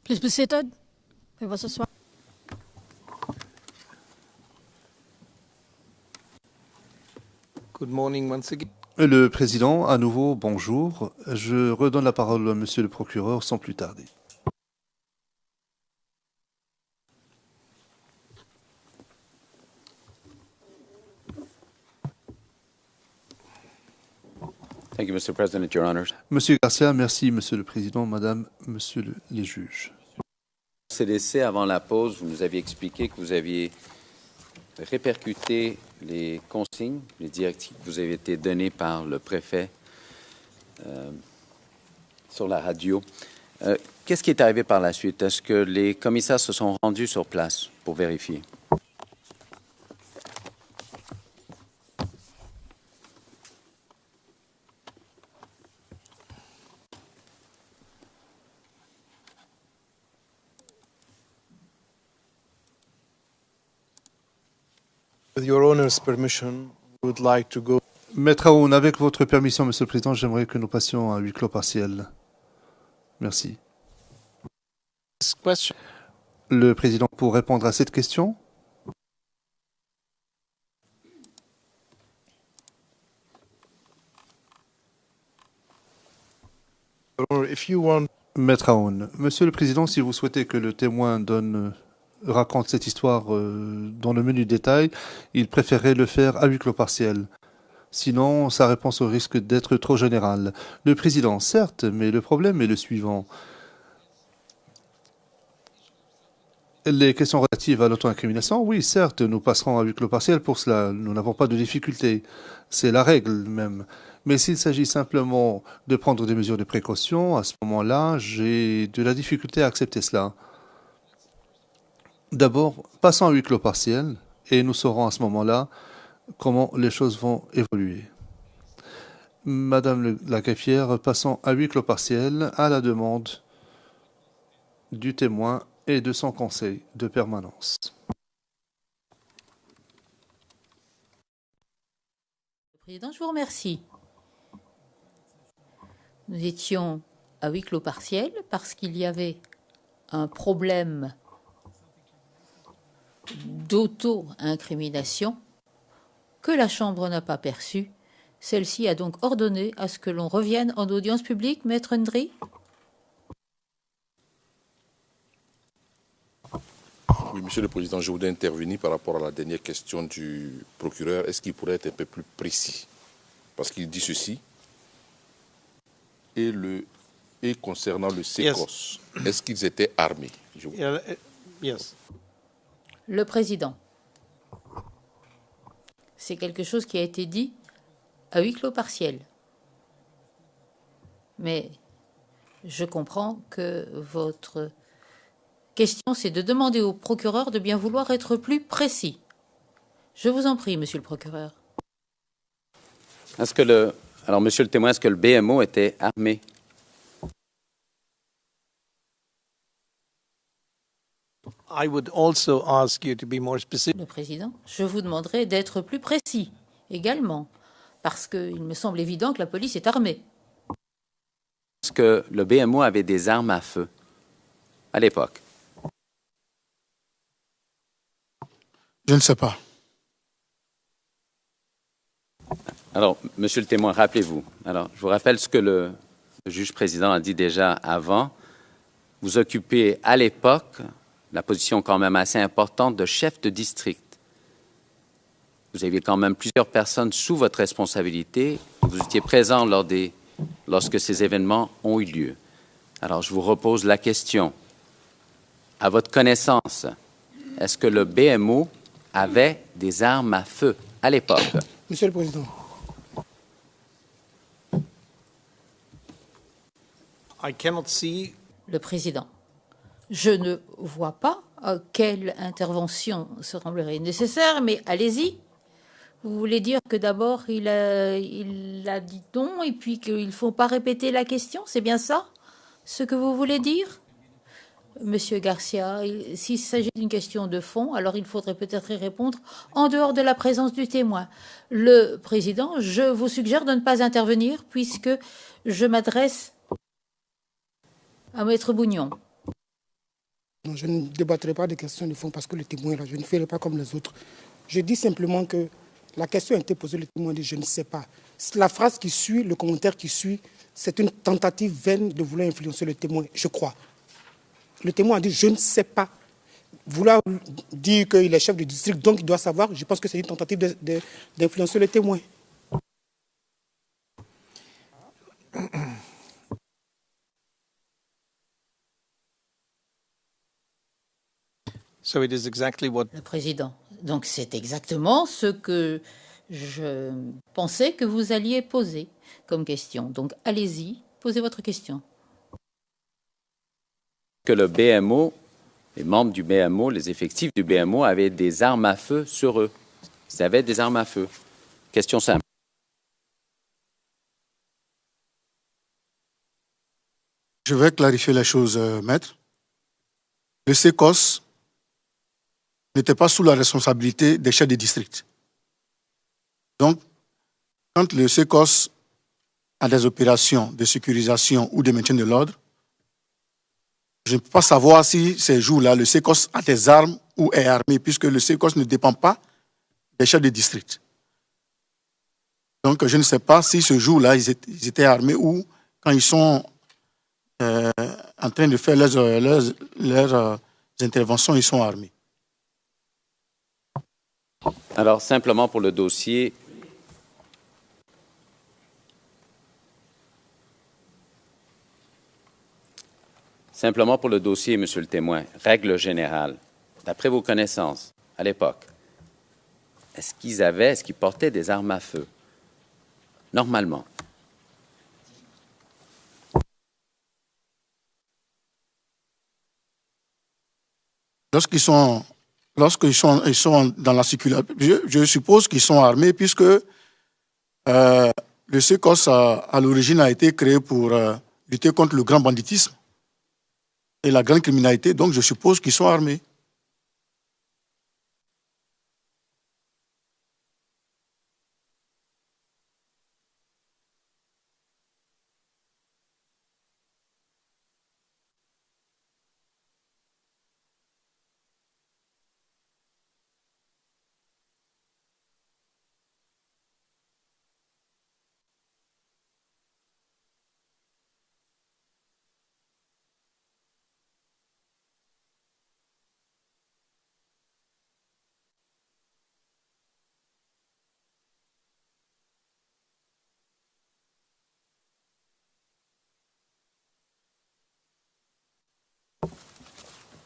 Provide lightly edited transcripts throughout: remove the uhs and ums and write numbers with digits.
Please be seated. Veuillez vous asseoir. Good morning once again. Le président, à nouveau, bonjour. Je redonne la parole à monsieur le procureur sans plus tarder. Thank you, Mr. President, Your Honors. Monsieur Garcia, merci, monsieur le président, madame, les juges. CDC, avant la pause, vous nous aviez expliqué que vous aviez répercuté les consignes, les directives qui vous avaient été données par le préfet sur la radio. Qu'est-ce qui est arrivé par la suite? Est-ce que les commissaires se sont rendus sur place pour vérifier? With your Honor's permission, we would like to go. Maître Aoun, avec votre permission, monsieur le président, j'aimerais que nous passions à huis clos partiel. Merci. This question. Le président, pour répondre à cette question. Your Honor, if you want. Maître Aoun, monsieur le président, si vous souhaitez que le témoin raconte cette histoire dans le menu détail, il préférerait le faire à huis clos partiel. Sinon, sa réponse risque d'être trop générale. Le président, certes, mais le problème est le suivant. Les questions relatives à l'auto-incrimination, oui, certes, nous passerons à huis clos partiel pour cela. Nous n'avons pas de difficulté. C'est la règle même. Mais s'il s'agit simplement de prendre des mesures de précaution, à ce moment-là, j'ai de la difficulté à accepter cela. D'abord, passons à huis clos partiel et nous saurons à ce moment-là comment les choses vont évoluer. Madame la greffière, passons à huis clos partiel à la demande du témoin et de son conseil de permanence. Président, je vous remercie. Nous étions à huis clos partiel parce qu'il y avait un problème d'auto-incrimination que la Chambre n'a pas perçu. Celle-ci a donc ordonné à ce que l'on revienne en audience publique, Maître Ndri. Oui, Monsieur le Président, je voudrais intervenir par rapport à la dernière question du procureur. Est-ce qu'il pourrait être un peu plus précis? Parce qu'il dit ceci. Et concernant le CECOS, est-ce qu'ils étaient armés? Yes. Le Président. C'est quelque chose qui a été dit à huis clos partiel. Mais je comprends que votre question, c'est de demander au procureur de bien vouloir être plus précis. Je vous en prie, monsieur le procureur. Alors, monsieur le témoin, est-ce que le BMO était armé? I would also ask you to be more specific. Le Président, je vous demanderai d'être plus précis également, parce qu'il me semble évident que la police est armée. Est-ce que le BMO avait des armes à feu à l'époque? Je ne sais pas. Alors, monsieur le témoin, rappelez-vous. Alors, je vous rappelle ce que le juge président a dit déjà avant. Vous occupez à l'époque la position quand même assez importante de chef de district. Vous aviez quand même plusieurs personnes sous votre responsabilité. Vous étiez présent lorsque ces événements ont eu lieu. Alors, je vous repose la question. À votre connaissance, est-ce que le BMO avait des armes à feu à l'époque? Monsieur le Président. I cannot see. Le Président, je ne vois pas quelle intervention semblerait nécessaire, mais allez-y. Vous voulez dire que d'abord il a dit non et puis qu'il ne faut pas répéter la question? C'est bien ça ce que vous voulez dire? Monsieur Garcia, s'il s'agit d'une question de fond, alors il faudrait peut-être y répondre en dehors de la présence du témoin. Le Président, je vous suggère de ne pas intervenir puisque je m'adresse à Maître Bougnon. Non, je ne débattrai pas des questions de fond parce que le témoin est là. Je ne ferai pas comme les autres. Je dis simplement que la question a été posée, le témoin dit « je ne sais pas ». La phrase qui suit, le commentaire qui suit, c'est une tentative vaine de vouloir influencer le témoin, je crois. Le témoin a dit « je ne sais pas ». Vouloir dire qu'il est chef de district, donc il doit savoir, je pense que c'est une tentative d'influencer le témoin. So it is exactly what Le président. Donc c'est exactement ce que je pensais que vous alliez poser comme question. Donc allez-y, posez votre question. Que le BMO, les membres du BMO, les effectifs du BMO avaient des armes à feu sur eux. Ils avaient des armes à feu. Question simple. Je vais clarifier les choses, maître. Le SECOS n'était pas sous la responsabilité des chefs de district. Donc, quand le SECOS a des opérations de sécurisation ou de maintien de l'ordre, je ne peux pas savoir si ces jours-là, le SECOS a des armes ou est armé, puisque le SECOS ne dépend pas des chefs de district. Donc, je ne sais pas si ce jour-là, ils étaient armés ou quand ils sont en train de faire leurs interventions, ils sont armés. Alors, simplement pour le dossier, Monsieur le témoin, règle générale, d'après vos connaissances, à l'époque, est-ce qu'ils portaient des armes à feu? Normalement. Lorsqu'ils sont dans la circulation, je suppose qu'ils sont armés puisque le SECOS à l'origine a été créé pour lutter contre le grand banditisme et la grande criminalité, donc je suppose qu'ils sont armés.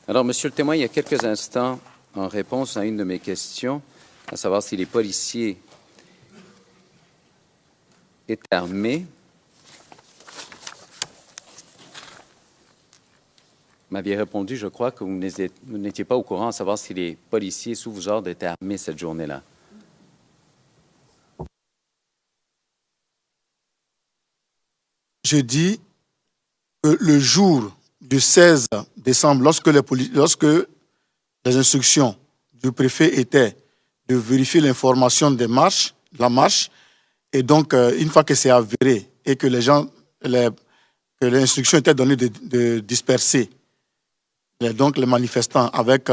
Alors, Monsieur le témoin, il y a quelques instants, en réponse à une de mes questions, à savoir si les policiers étaient armés, vous m'aviez répondu, je crois, que vous n'étiez pas au courant à savoir si les policiers sous vos ordres étaient armés cette journée-là. Je dis que le jour du 16 décembre, lorsque les instructions du préfet étaient de vérifier l'information de la marche, et donc une fois que c'est avéré et que que l'instruction était donnée de disperser donc les manifestants avec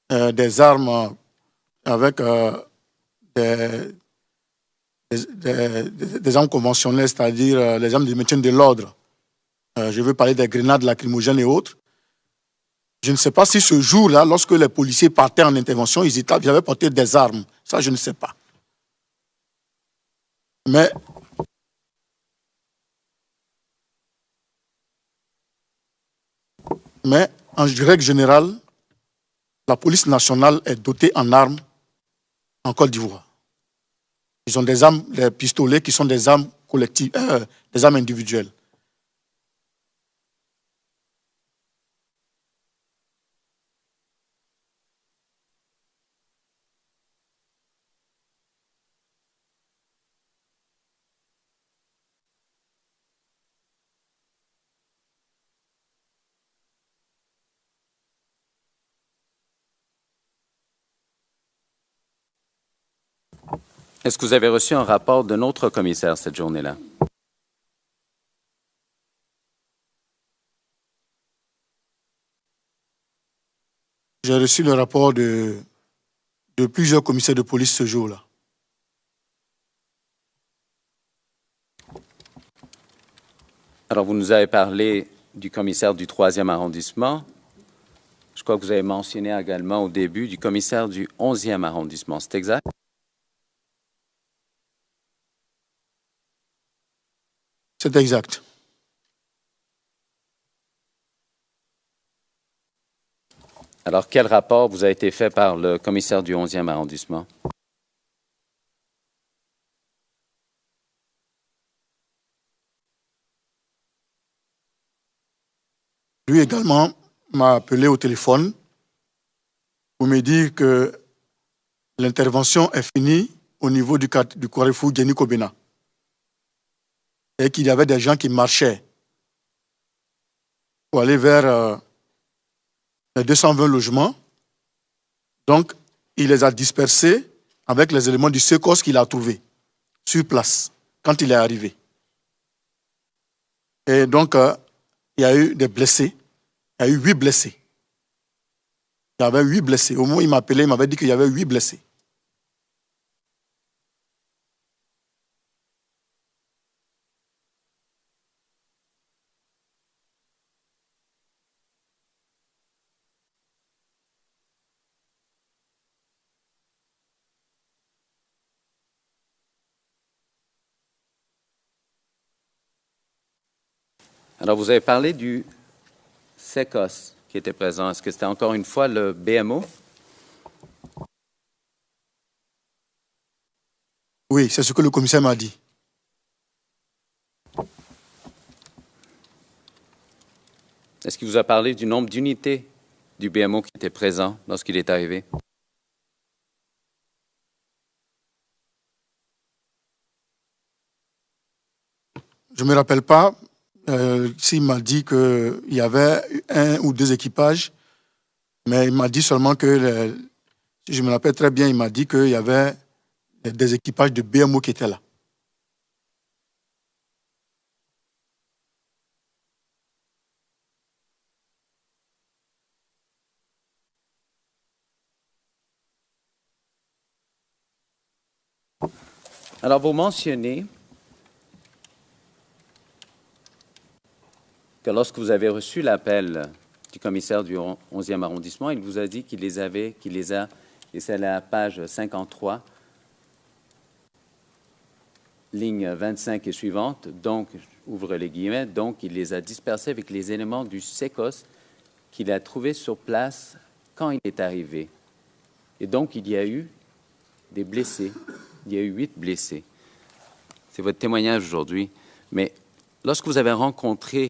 des armes, avec des armes conventionnelles, c'est-à-dire les armes de maintien de l'ordre. Je veux parler des grenades lacrymogènes et autres. Je ne sais pas si ce jour-là, lorsque les policiers partaient en intervention, ils avaient porté des armes. Ça, je ne sais pas. Mais en règle générale, la police nationale est dotée en armes en Côte d'Ivoire. Ils ont des armes, des pistolets qui sont des armes collectives, des armes individuelles. Est-ce que vous avez reçu un rapport d'un autre commissaire cette journée-là? J'ai reçu le rapport de plusieurs commissaires de police ce jour-là. Alors, vous nous avez parlé du commissaire du 3e arrondissement. Je crois que vous avez mentionné également au début du commissaire du 11e arrondissement. C'est exact? C'est exact. Alors, quel rapport vous a été fait par le commissaire du 11e arrondissement? Lui également m'a appelé au téléphone pour me dire que l'intervention est finie au niveau du Carrefour Jenny Kobena et qu'il y avait des gens qui marchaient pour aller vers les 220 logements. Donc, il les a dispersés avec les éléments du SECOS qu'il a trouvés sur place quand il est arrivé. Et donc, il y a eu des blessés. Il y a eu 8 blessés. Il y avait 8 blessés. Au moment où il m'appelait, il m'avait dit qu'il y avait 8 blessés. Alors, vous avez parlé du SECOS qui était présent. Est-ce que c'était encore une fois le BMO? Oui, c'est ce que le commissaire m'a dit. Est-ce qu'il vous a parlé du nombre d'unités du BMO qui étaient présents lorsqu'il est arrivé? Je ne me rappelle pas s'il m'a dit qu'il y avait 1 ou 2 équipages, mais il m'a dit seulement que, si je me rappelle très bien, il m'a dit qu'il y avait des équipages de BMO qui étaient là. Alors, vous mentionnez que lorsque vous avez reçu l'appel du commissaire du 11e arrondissement, il vous a dit qu'il les a, et c'est la page 53, ligne 25 et suivante, donc, ouvre les guillemets, donc il les a dispersés avec les éléments du SECOS qu'il a trouvés sur place quand il est arrivé. Et donc, il y a eu des blessés. Il y a eu 8 blessés. C'est votre témoignage aujourd'hui. Mais lorsque vous avez rencontré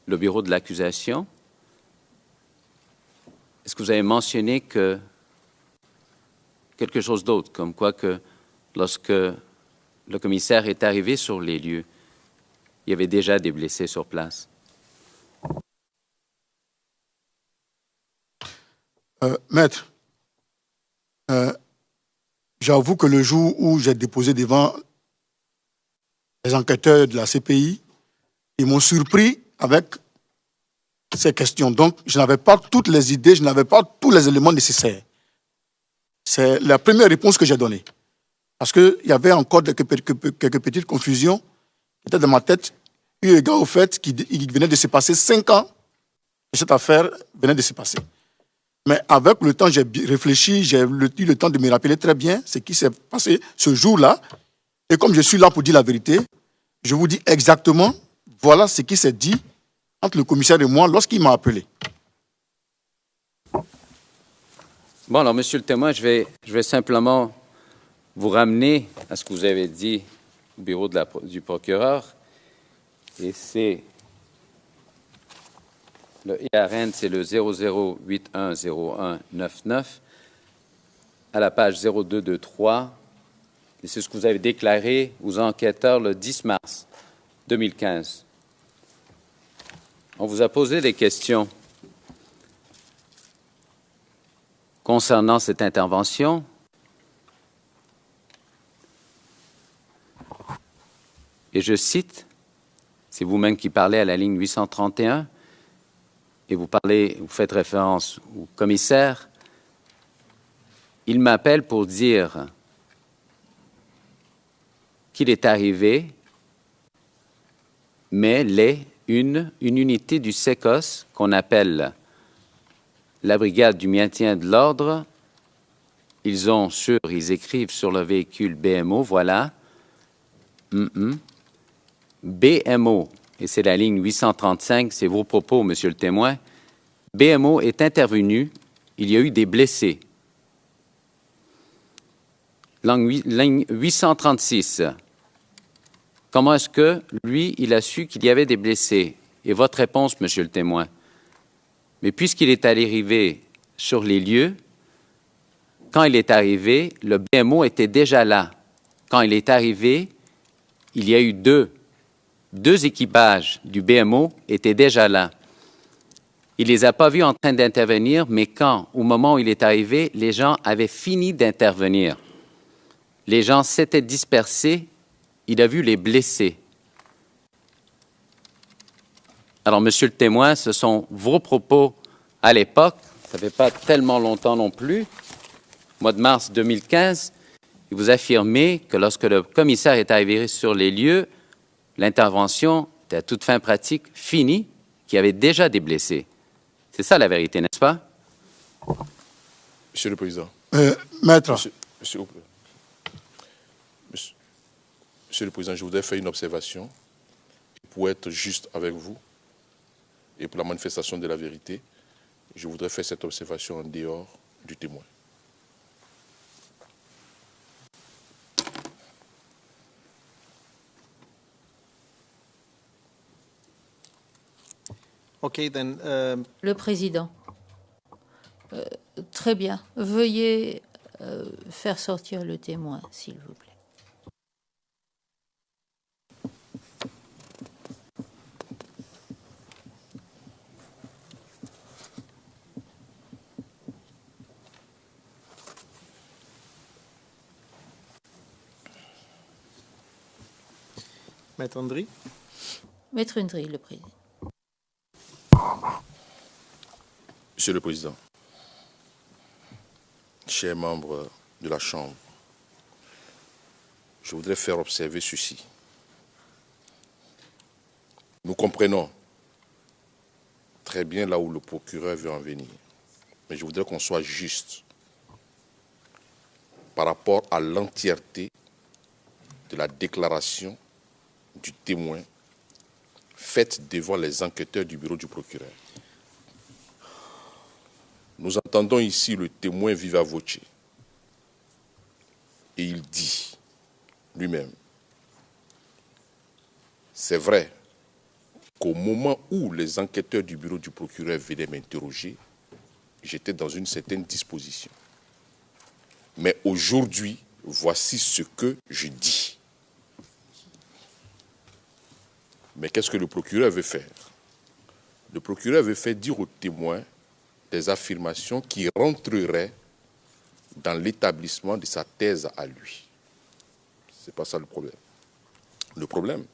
le bureau de l'accusation, est-ce que vous avez mentionné que quelque chose d'autre, comme quoi que lorsque le commissaire est arrivé sur les lieux, il y avait déjà des blessés sur place? Maître, j'avoue que le jour où j'ai déposé devant les enquêteurs de la CPI, ils m'ont surpris avec ces questions. Donc, je n'avais pas toutes les idées, je n'avais pas tous les éléments nécessaires. C'est la première réponse que j'ai donnée. Parce qu'il y avait encore quelques petites confusions qui étaient dans ma tête, eu égard au fait qu'il venait de se passer 5 ans et cette affaire venait de se passer. Mais avec le temps, j'ai réfléchi, j'ai eu le temps de me rappeler très bien ce qui s'est passé ce jour-là. Et comme je suis là pour dire la vérité, je vous dis exactement, voilà ce qui s'est dit entre le commissaire et moi lorsqu'il m'a appelé. Bon, alors, monsieur le témoin, je vais simplement vous ramener à ce que vous avez dit au bureau du procureur. Et c'est le IRN, c'est le 00810199 à la page 0223. Et c'est ce que vous avez déclaré aux enquêteurs le 10 mars 2015. On vous a posé des questions concernant cette intervention. Et je cite, c'est vous-même qui parlez à la ligne 831, et vous faites référence au commissaire, il m'appelle pour dire qu'il est arrivé, mais une unité du SECOS qu'on appelle la brigade du maintien de l'ordre. Ils écrivent sur le véhicule BMO, voilà. BMO, et c'est la ligne 835, c'est vos propos, monsieur le témoin. BMO est intervenu, il y a eu des blessés. Ligne 836, comment est-ce que, lui, il a su qu'il y avait des blessés? Et votre réponse, monsieur le témoin? Mais puisqu'il est arrivé sur les lieux, quand il est arrivé, le BMO était déjà là. Quand il est arrivé, il y a eu deux équipages du BMO étaient déjà là. Il les a pas vus en train d'intervenir, mais au moment où il est arrivé, les gens avaient fini d'intervenir. Les gens s'étaient dispersés, il a vu les blessés. Alors, monsieur le témoin, ce sont vos propos à l'époque, ça ne fait pas tellement longtemps non plus, mois de mars 2015, et vous affirmez que lorsque le commissaire est arrivé sur les lieux, l'intervention était à toute fin pratique finie, qu'il y avait déjà des blessés. C'est ça la vérité, n'est-ce pas? Monsieur le Président. Maître. Monsieur le Président, je voudrais faire une observation pour être juste avec vous et pour la manifestation de la vérité. Je voudrais faire cette observation en dehors du témoin. Okay, then, Le président. Très bien. Veuillez faire sortir le témoin, s'il vous plaît. Maître Ndri. Maître Ndri, le président. Monsieur le Président, chers membres de la Chambre, je voudrais faire observer ceci. Nous comprenons très bien là où le procureur veut en venir, mais je voudrais qu'on soit juste par rapport à l'entièreté de la déclaration du témoin faite devant les enquêteurs du bureau du procureur. Nous entendons ici le témoin viva voce. Et il dit lui-même, c'est vrai qu'au moment où les enquêteurs du bureau du procureur venaient m'interroger, j'étais dans une certaine disposition. Mais aujourd'hui, voici ce que je dis. Mais qu'est-ce que le procureur veut faire? Le procureur veut faire dire au témoin des affirmations qui rentreraient dans l'établissement de sa thèse à lui. Ce n'est pas ça le problème. Le problème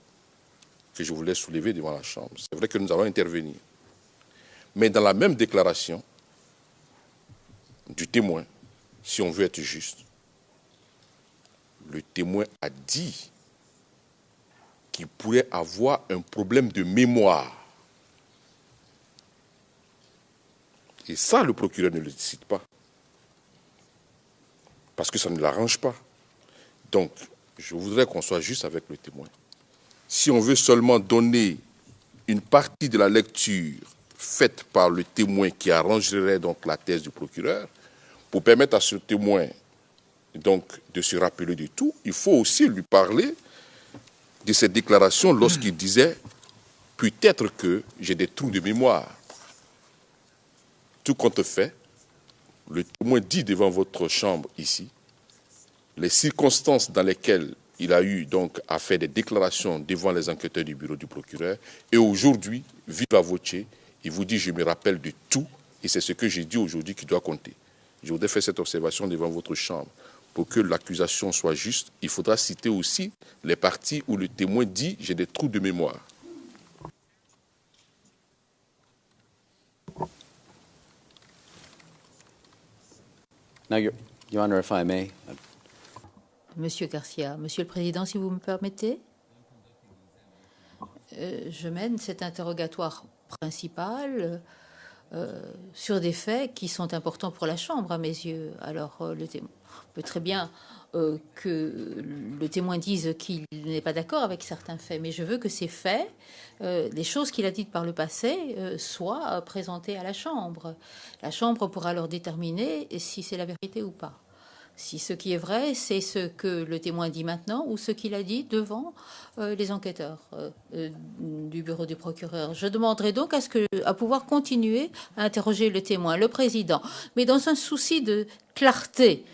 que je voulais soulever devant la Chambre, c'est vrai que nous allons intervenir. Mais dans la même déclaration du témoin, si on veut être juste, le témoin a dit qu'il pourrait avoir un problème de mémoire. Et ça, le procureur ne le décide pas. Parce que ça ne l'arrange pas. Donc, je voudrais qu'on soit juste avec le témoin. Si on veut seulement donner une partie de la lecture faite par le témoin qui arrangerait donc la thèse du procureur, pour permettre à ce témoin donc de se rappeler de tout, il faut aussi lui parler de cette déclaration lorsqu'il disait « peut-être que j'ai des trous de mémoire ». Tout compte fait, le témoin dit devant votre chambre ici les circonstances dans lesquelles il a eu donc à faire des déclarations devant les enquêteurs du bureau du procureur. Et aujourd'hui, viva voce, il vous dit je me rappelle de tout et c'est ce que j'ai dit aujourd'hui qui doit compter. Je voudrais faire cette observation devant votre chambre. Pour que l'accusation soit juste, il faudra citer aussi les parties où le témoin dit j'ai des trous de mémoire. Now, Your Honor, if I may. Monsieur Garcia, Monsieur le Président, si vous me permettez, je mène cet interrogatoire principal sur des faits qui sont importants pour la Chambre, à mes yeux. Alors, le témoin peut très bien que le témoin dise qu'il n'est pas d'accord avec certains faits, mais je veux que ces faits, les choses qu'il a dites par le passé, soient présentées à la Chambre. La Chambre pourra alors déterminer si c'est la vérité ou pas. Si ce qui est vrai, c'est ce que le témoin dit maintenant ou ce qu'il a dit devant les enquêteurs du bureau du procureur. Je demanderai donc à pouvoir continuer à interroger le témoin, le président, mais dans un souci de clarté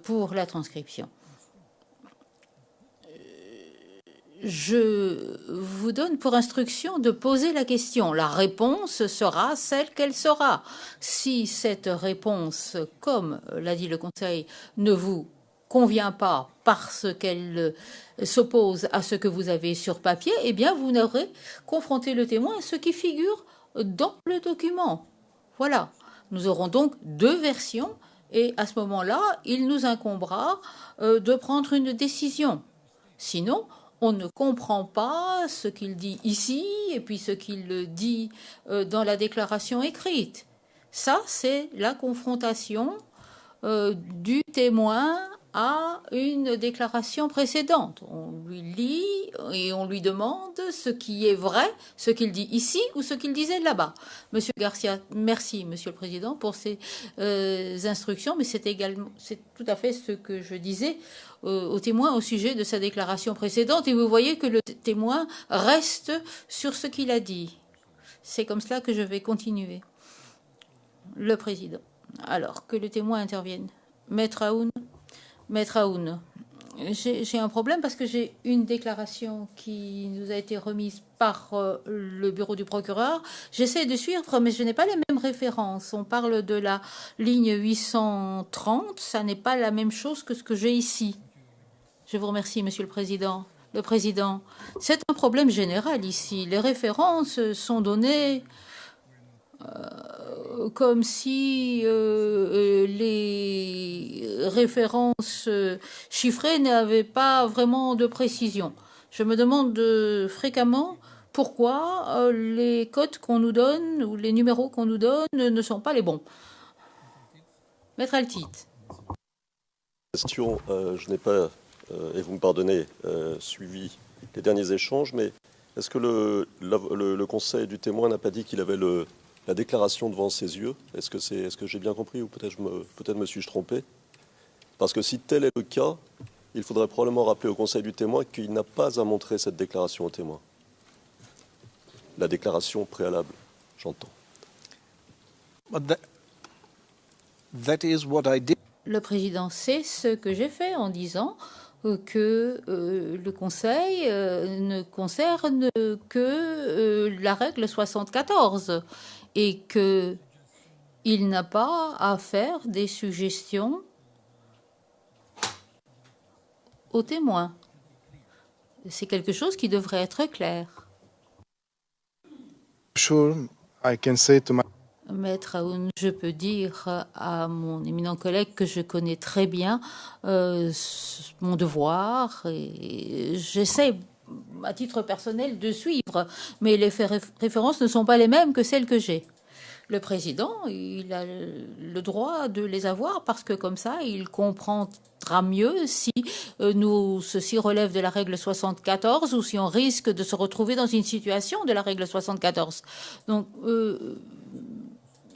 pour la transcription. Je vous donne pour instruction de poser la question. La réponse sera celle qu'elle sera. Si cette réponse, comme l'a dit le Conseil, ne vous convient pas parce qu'elle s'oppose à ce que vous avez sur papier, eh bien, vous n'aurez confronté le témoin à ce qui figure dans le document. Voilà. Nous aurons donc deux versions et à ce moment-là, il nous incombera de prendre une décision. Sinon, on ne comprend pas ce qu'il dit ici et puis ce qu'il dit dans la déclaration écrite. Ça, c'est la confrontation du témoin à une déclaration précédente. On lui lit et on lui demande ce qui est vrai, ce qu'il dit ici ou ce qu'il disait là-bas. Monsieur Garcia, merci, Monsieur le Président, pour ces instructions, mais c'est tout à fait ce que je disais au témoin au sujet de sa déclaration précédente. Et vous voyez que le témoin reste sur ce qu'il a dit. C'est comme cela que je vais continuer. Le Président. Alors, que le témoin intervienne. Maître Aoun, j'ai un problème parce que j'ai une déclaration qui nous a été remise par le bureau du procureur. J'essaie de suivre, mais je n'ai pas les mêmes références. On parle de la ligne 830. Ça n'est pas la même chose que ce que j'ai ici. Je vous remercie, Monsieur le Président. Le Président, c'est un problème général ici. Les références sont données comme si les références chiffrées n'avaient pas vraiment de précision. Je me demande fréquemment pourquoi les codes qu'on nous donne ou les numéros qu'on nous donne ne sont pas les bons. Maître Altit. Question, je n'ai pas, et vous me pardonnez, suivi les derniers échanges, mais est-ce que le conseil du témoin n'a pas dit qu'il avait la déclaration devant ses yeux? Est-ce que j'ai bien compris ou peut-être me suis-je trompé? Parce que si tel est le cas, il faudrait probablement rappeler au conseil du témoin qu'il n'a pas à montrer cette déclaration au témoin. La déclaration préalable, j'entends. That is what I did. Le président sait ce que j'ai fait en disant que le Conseil ne concerne que la règle 74 et qu'il n'a pas à faire des suggestions aux témoins. C'est quelque chose qui devrait être clair. Sure, I can say to my... Maître Aoun, je peux dire à mon éminent collègue que je connais très bien mon devoir et j'essaie à titre personnel de suivre, mais les références ne sont pas les mêmes que celles que j'ai. Le président, il a le droit de les avoir parce que comme ça, il comprendra mieux si ceci relève de la règle 74 ou si on risque de se retrouver dans une situation de la règle 74. Donc,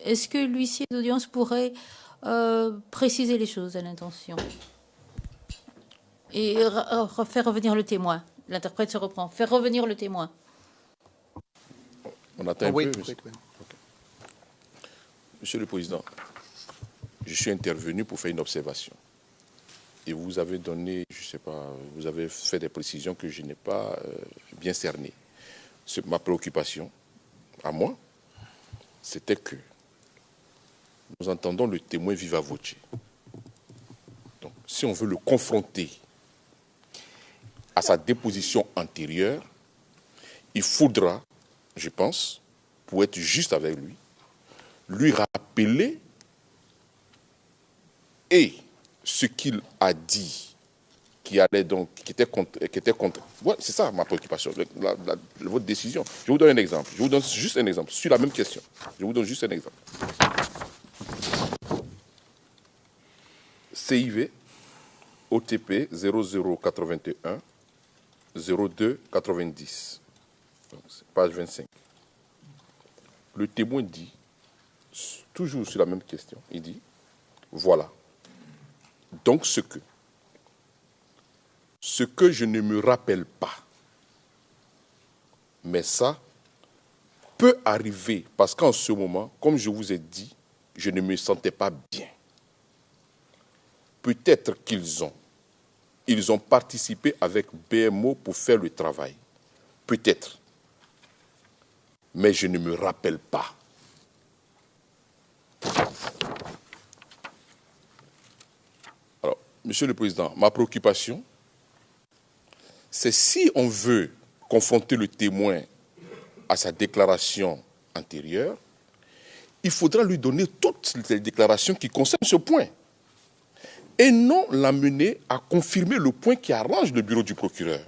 est-ce que l'huissier d'audience pourrait préciser les choses à l'intention et faire revenir le témoin? L'interprète se reprend. Faire revenir le témoin. On attend un peu. Monsieur le Président, je suis intervenu pour faire une observation. Et vous avez donné, je ne sais pas, vous avez fait des précisions que je n'ai pas bien cernées. Ma préoccupation, à moi, c'était que nous entendons le témoin viva voce. Donc, si on veut le confronter à sa déposition antérieure, il faudra, je pense, pour être juste avec lui rappeler et ce qu'il a dit, qui était contre. Ouais, c'est ça ma préoccupation, votre décision. Je vous donne un exemple. Je vous donne juste un exemple sur la même question. Je vous donne juste un exemple. CIV, OTP 0081 02 90. Page 25. Le témoin dit, toujours sur la même question, il dit, voilà. Donc ce que je ne me rappelle pas, mais ça peut arriver parce qu'en ce moment, comme je vous ai dit, je ne me sentais pas bien. Peut-être qu'ils ont participé avec BMO pour faire le travail. Peut-être. Mais je ne me rappelle pas. Alors, Monsieur le Président, ma préoccupation, c'est si on veut confronter le témoin à sa déclaration antérieure, il faudra lui donner toutes les déclarations qui concernent ce point et non l'amener à confirmer le point qui arrange le bureau du procureur.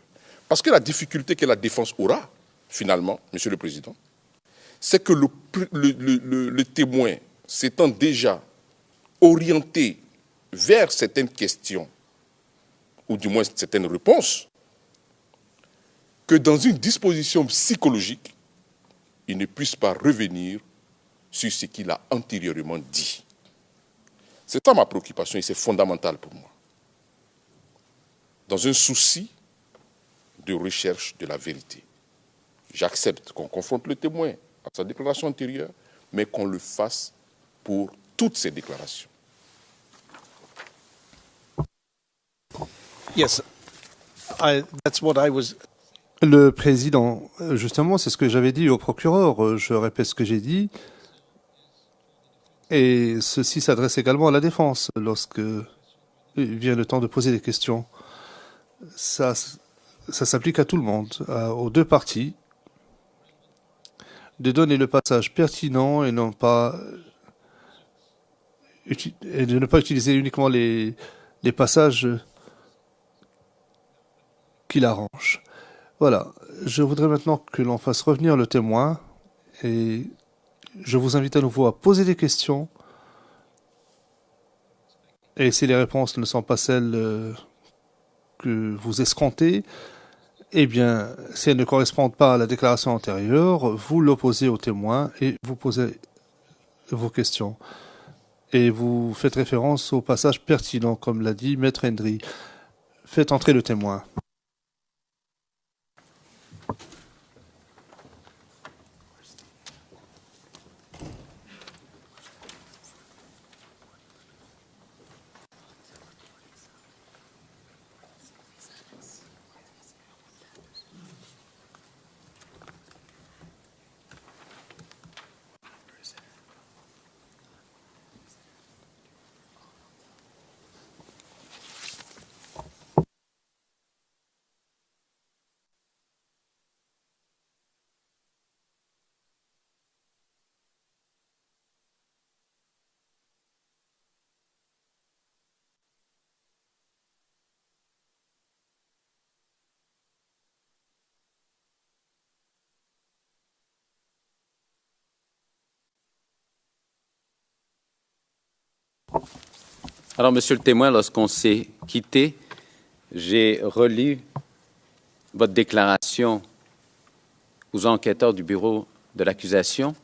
Parce que la difficulté que la défense aura, finalement, Monsieur le Président, c'est que le témoin s'étant déjà orienté vers certaines questions, ou du moins certaines réponses, que dans une disposition psychologique, il ne puisse pas revenir sur ce qu'il a antérieurement dit. C'est ça ma préoccupation et c'est fondamental pour moi. Dans un souci de recherche de la vérité, j'accepte qu'on confronte le témoin à sa déclaration antérieure, mais qu'on le fasse pour toutes ses déclarations. Yes, that's what I was. Le président, justement, c'est ce que j'avais dit au procureur. Je répète ce que j'ai dit. Et ceci s'adresse également à la défense lorsque vient le temps de poser des questions. Ça s'applique à tout le monde, aux deux parties, de donner le passage pertinent et non pas et de ne pas utiliser uniquement les passages qui l'arrangent. Voilà. Je voudrais maintenant que l'on fasse revenir le témoin et je vous invite à nouveau à poser des questions. Et si les réponses ne sont pas celles que vous escomptez, eh bien, si elles ne correspondent pas à la déclaration antérieure, vous l'opposez au témoin et vous posez vos questions. Et vous faites référence au passage pertinent, comme l'a dit Maître Hendry. Faites entrer le témoin. Alors, Monsieur le témoin, lorsqu'on s'est quitté, j'ai relu votre déclaration aux enquêteurs du bureau de l'accusation.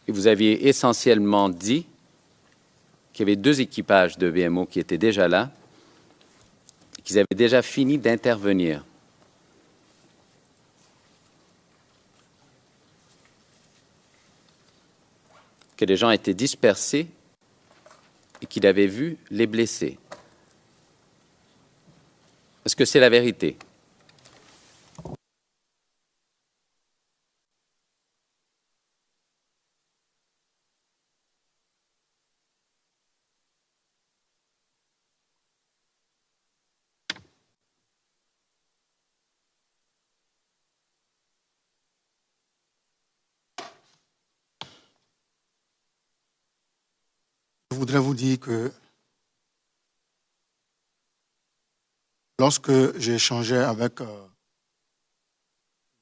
Et vous aviez essentiellement dit qu'il y avait 2 équipages de BMO qui étaient déjà là, qu'ils avaient déjà fini d'intervenir. Que les gens étaient dispersés et qu'il avait vu les blessés. Est-ce que c'est la vérité? voudrais vous dire que lorsque j'ai échangé avec le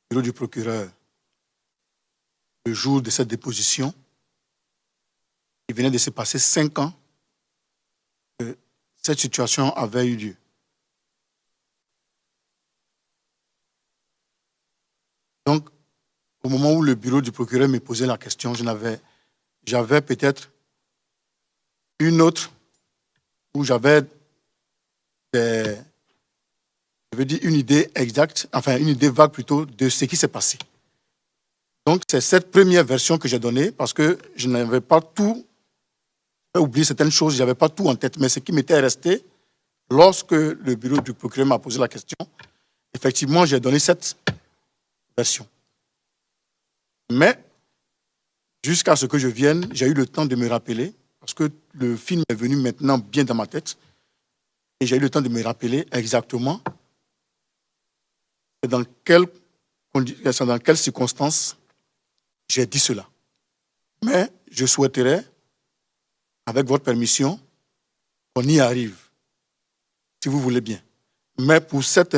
bureau du procureur le jour de cette déposition, il venait de se passer 5 ans que cette situation avait eu lieu. Donc, au moment où le bureau du procureur me posait la question, j'avais peut-être une autre où j'avais une idée exacte, enfin une idée vague plutôt de ce qui s'est passé. Donc c'est cette première version que j'ai donnée parce que je n'avais pas tout, j'ai oublié certaines choses, je n'avais pas tout en tête, mais ce qui m'était resté, lorsque le bureau du procureur m'a posé la question, effectivement j'ai donné cette version. Mais jusqu'à ce que je vienne, j'ai eu le temps de me rappeler, parce que le film est venu maintenant bien dans ma tête, et j'ai eu le temps de me rappeler exactement dans quelles circonstances j'ai dit cela. Mais je souhaiterais, avec votre permission, qu'on y arrive, si vous voulez bien. Mais pour cette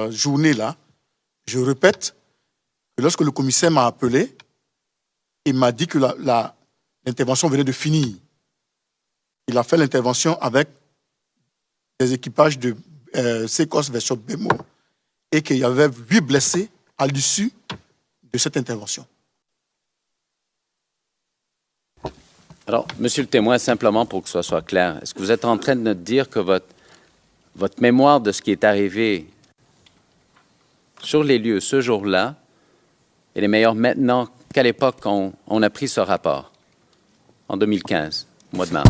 journée-là, je répète que lorsque le commissaire m'a appelé, il m'a dit que l'intervention venait de finir. Il a fait l'intervention avec des équipages de Sécos version Bémo et qu'il y avait 8 blessés à l'issue de cette intervention. Alors, Monsieur le témoin, simplement pour que ce soit clair, est-ce que vous êtes en train de nous dire que votre mémoire de ce qui est arrivé sur les lieux ce jour-là, elle est meilleure maintenant qu'à l'époque quand on a pris ce rapport, en 2015, au mois de mars?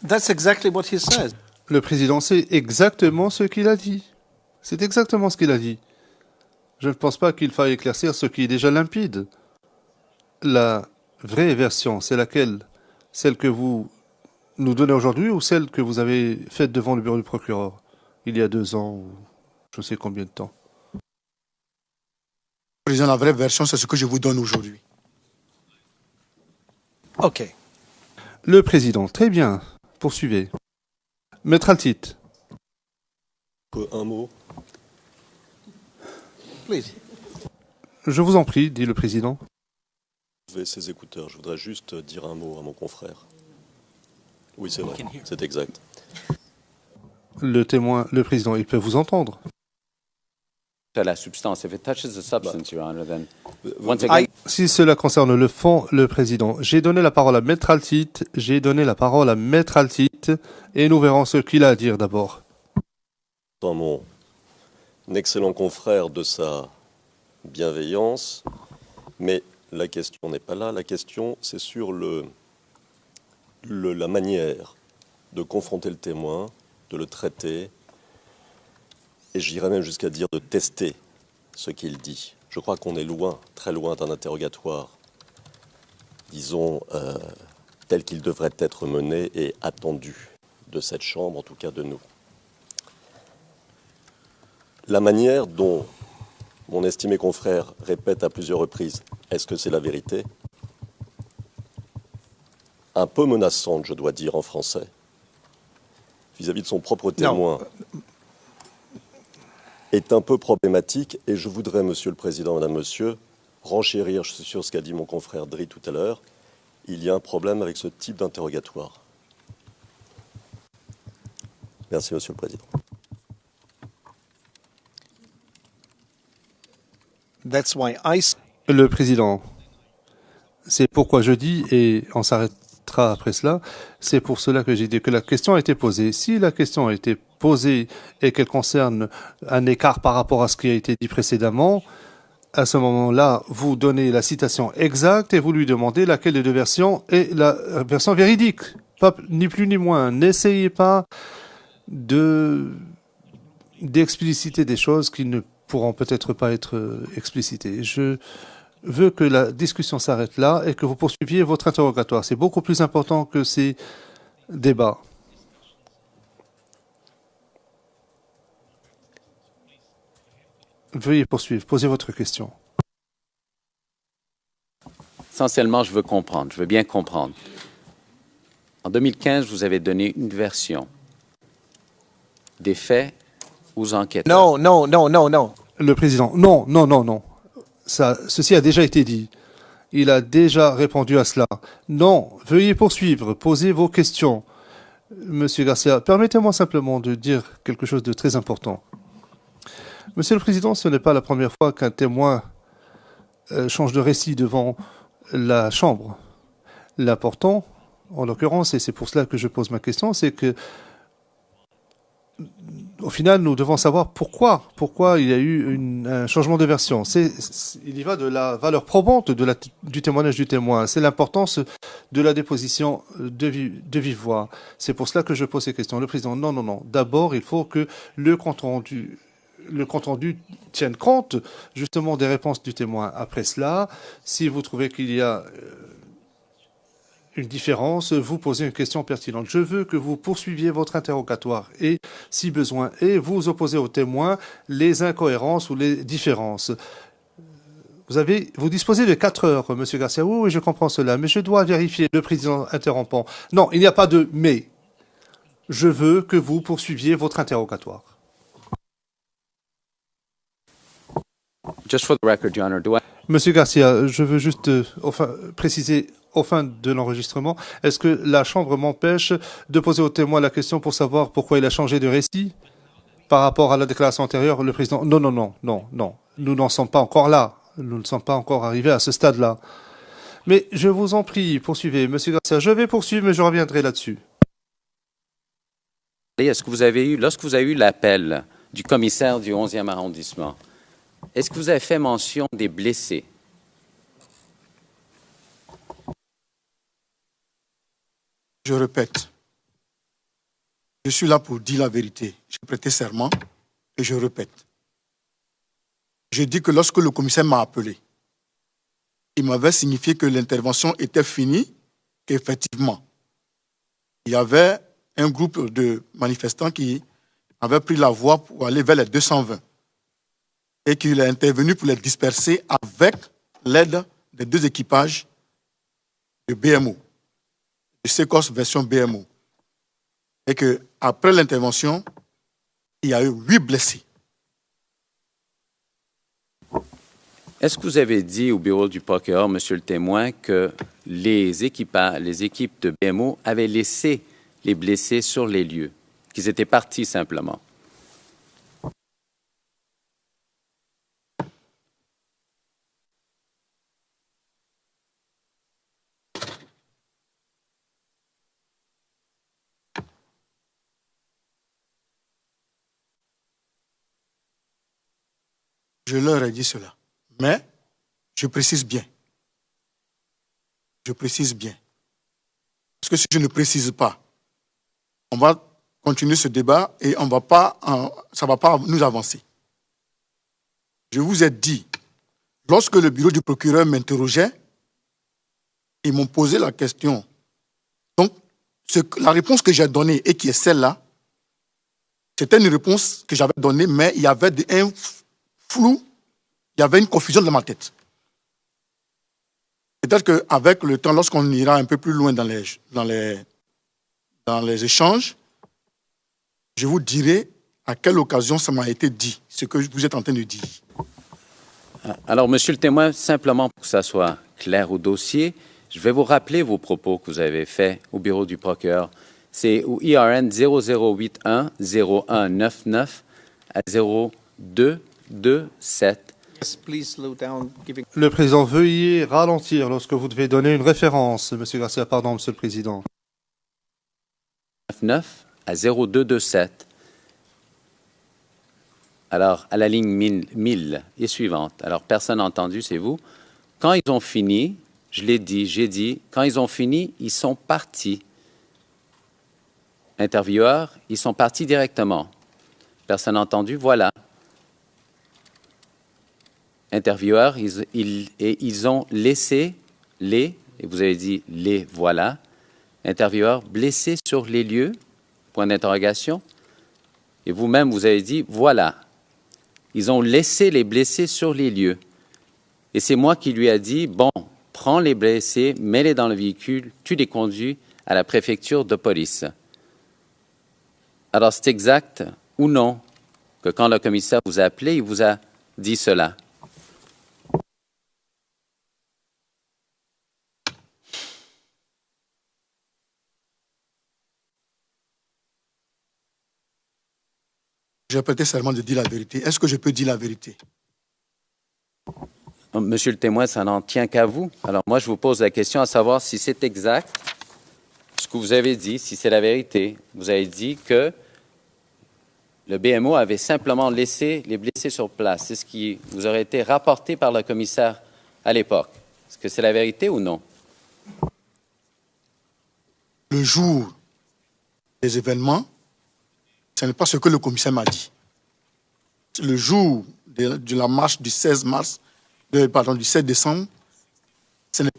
That's exactly what he says. Le président sait exactement ce qu'il a dit. C'est exactement ce qu'il a dit. Je ne pense pas qu'il faille éclaircir ce qui est déjà limpide. La vraie version, c'est laquelle? Celle que vous nous donnez aujourd'hui ou celle que vous avez faite devant le bureau du procureur il y a 2 ans ou je ne sais combien de temps? Président, la vraie version, c'est ce que je vous donne aujourd'hui. OK. Le président, très bien. Poursuivez. Maître Altit. Un mot. Please. Je vous en prie, dit le président. Enlevez ses écouteurs. Je voudrais juste dire un mot à mon confrère. Oui, c'est vrai. C'est exact. Le témoin, le président, il peut vous entendre. La substance. If it touches the substance, Your Honor, then once again. Si cela concerne le fond, le président, j'ai donné la parole à Maître Altit, et nous verrons ce qu'il a à dire d'abord. Dans mon excellent confrère de sa bienveillance, mais la question n'est pas là. La question, c'est sur la manière de confronter le témoin, de le traiter, et j'irais même jusqu'à dire de tester ce qu'il dit. Je crois qu'on est loin, très loin d'un interrogatoire, disons, tel qu'il devrait être mené et attendu de cette Chambre, en tout cas de nous. La manière dont mon estimé confrère répète à plusieurs reprises « est-ce que c'est la vérité ?», un peu menaçante, je dois dire en français, vis-à-vis de son propre témoin, est un peu problématique. Et je voudrais, Monsieur le Président, Madame, Monsieur, renchérir sur ce qu'a dit mon confrère Dry tout à l'heure. Il y a un problème avec ce type d'interrogatoire. Merci, Monsieur le Président. That's why Le président, c'est pourquoi je dis, et on s'arrêtera après cela, c'est pour cela que j'ai dit que la question a été posée. Si la question a été posée et qu'elle concerne un écart par rapport à ce qui a été dit précédemment, à ce moment-là, vous donnez la citation exacte et vous lui demandez laquelle des 2 versions est la version véridique. Pas, ni plus ni moins. N'essayez pas d'expliciter des choses qui ne pourront peut-être pas être explicitées. Je veux que la discussion s'arrête là et que vous poursuiviez votre interrogatoire. C'est beaucoup plus important que ces débats. Veuillez poursuivre. Posez votre question. Essentiellement, je veux comprendre. Je veux bien comprendre. En 2015, vous avez donné une version des faits aux enquêteurs. No, no, no, no, no. Le président, non, non, non, non. Ceci a déjà été dit. Il a déjà répondu à cela. Non, veuillez poursuivre, posez vos questions. Monsieur Garcia, permettez-moi simplement de dire quelque chose de très important. Monsieur le Président, ce n'est pas la première fois qu'un témoin change de récit devant la Chambre. L'important, en l'occurrence, et c'est pour cela que je pose ma question, c'est que au final, nous devons savoir pourquoi il y a eu un changement de version. Il y va de la valeur probante du témoignage du témoin. C'est l'importance de la déposition de vive voix. C'est pour cela que je pose ces questions. Le président, non, non, non. D'abord, il faut que le compte rendu tienne compte justement des réponses du témoin. Après cela, si vous trouvez qu'il y a une différence, vous posez une question pertinente. Je veux que vous poursuiviez votre interrogatoire et, si besoin, et vous opposez au témoin les incohérences ou les différences. Vous disposez de 4 heures, Monsieur Garcia. Oui, je comprends cela, mais je dois vérifier. Le président interrompant. Non, il n'y a pas de mais. Je veux que vous poursuiviez votre interrogatoire. Just for the record, Your Honor, Monsieur Garcia, je veux juste préciser au fin de l'enregistrement, est-ce que la Chambre m'empêche de poser au témoin la question pour savoir pourquoi il a changé de récit par rapport à la déclaration antérieure? Le président, non, non, non, non, non. Nous n'en sommes pas encore là. Nous ne sommes pas encore arrivés à ce stade-là. Mais je vous en prie, poursuivez. Monsieur Garcia, je vais poursuivre, mais je reviendrai là-dessus. Est-ce que vous avez eu, lorsque vous avez eu l'appel du commissaire du 11e arrondissement, est-ce que vous avez fait mention des blessés? Je répète, je suis là pour dire la vérité. J'ai prêté serment et je répète. Je dis que lorsque le commissaire m'a appelé, il m'avait signifié que l'intervention était finie, qu'effectivement, il y avait un groupe de manifestants qui avait pris la voie pour aller vers les 220 et qu'il est intervenu pour les disperser avec l'aide des 2 équipages de BMO. De Secos version BMO. Et qu'après l'intervention, il y a eu 8 blessés. Est-ce que vous avez dit au bureau du procureur, Monsieur le témoin, que les équipes de BMO avaient laissé les blessés sur les lieux, qu'ils étaient partis simplement? Je leur ai dit cela. Mais, je précise bien. Je précise bien. Parce que si je ne précise pas, on va continuer ce débat et ça ne va pas nous avancer. Je vous ai dit, lorsque le bureau du procureur m'interrogeait, ils m'ont posé la question. Donc, la réponse que j'ai donnée et qui est celle-là, c'était une réponse que j'avais donnée, mais il y avait un flou, il y avait une confusion dans ma tête. Peut-être qu'avec le temps, lorsqu'on ira un peu plus loin dans les échanges, je vous dirai à quelle occasion ça m'a été dit, ce que vous êtes en train de dire. Alors, Monsieur le témoin, simplement pour que ça soit clair au dossier, je vais vous rappeler vos propos que vous avez faits au bureau du procureur. C'est au IRN 0081-0199 à 0227. Yes, please slow down, giving... Le président, veuillez ralentir lorsque vous devez donner une référence. Monsieur Garcia, pardon, Monsieur le Président. 9 à 0227. Alors, à la ligne 1000 et suivante. Alors, personne n'a entendu, c'est vous. Quand ils ont fini, j'ai dit, quand ils ont fini, ils sont partis. Intervieweur, ils sont partis directement. Personne n'a entendu, voilà. Intervieweur, ils ont laissé et vous avez dit les voilà. Intervieweur, blessés sur les lieux, point d'interrogation. Et vous-même, vous avez dit voilà. Ils ont laissé les blessés sur les lieux. Et c'est moi qui lui ai dit, bon, prends les blessés, mets-les dans le véhicule, tu les conduis à la préfecture de police. Alors, c'est exact ou non que quand le commissaire vous a appelé, il vous a dit cela? J'ai prêté serment de dire la vérité. Est-ce que je peux dire la vérité? Monsieur le témoin, ça n'en tient qu'à vous. Alors moi, je vous pose la question à savoir si c'est exact ce que vous avez dit, si c'est la vérité. Vous avez dit que le BMO avait simplement laissé les blessés sur place. C'est ce qui vous aurait été rapporté par le commissaire à l'époque. Est-ce que c'est la vérité ou non? Le jour des événements, ce n'est pas ce que le commissaire m'a dit. Le jour de la marche du 16 mars, du 7 décembre, ce n'est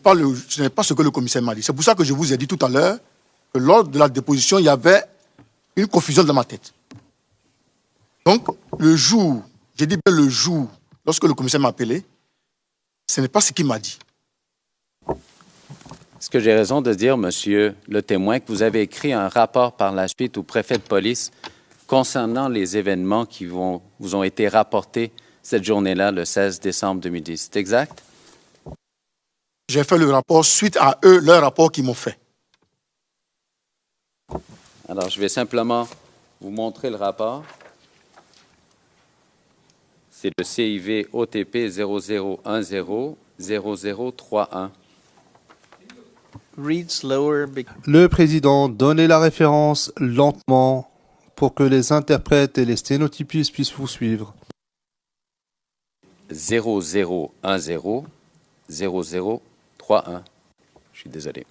pas ce que le commissaire m'a dit. C'est pour ça que je vous ai dit tout à l'heure que lors de la déposition, il y avait une confusion dans ma tête. Donc, le jour, j'ai dit bien le jour, lorsque le commissaire m'a appelé, ce n'est pas ce qu'il m'a dit. Est-ce que j'ai raison de dire, monsieur le témoin, que vous avez écrit un rapport par la suite au préfet de police concernant les événements qui vous ont été rapportés cette journée-là, le 16 décembre 2010? C'est exact? J'ai fait le rapport suite à eux, leur rapport qu'ils m'ont fait. Alors, je vais simplement vous montrer le rapport. C'est le CIV OTP 00100031. Read slower. Le président, donnez la référence lentement pour que les interprètes et les sténotypistes puissent vous suivre. 00100031. Je suis désolé.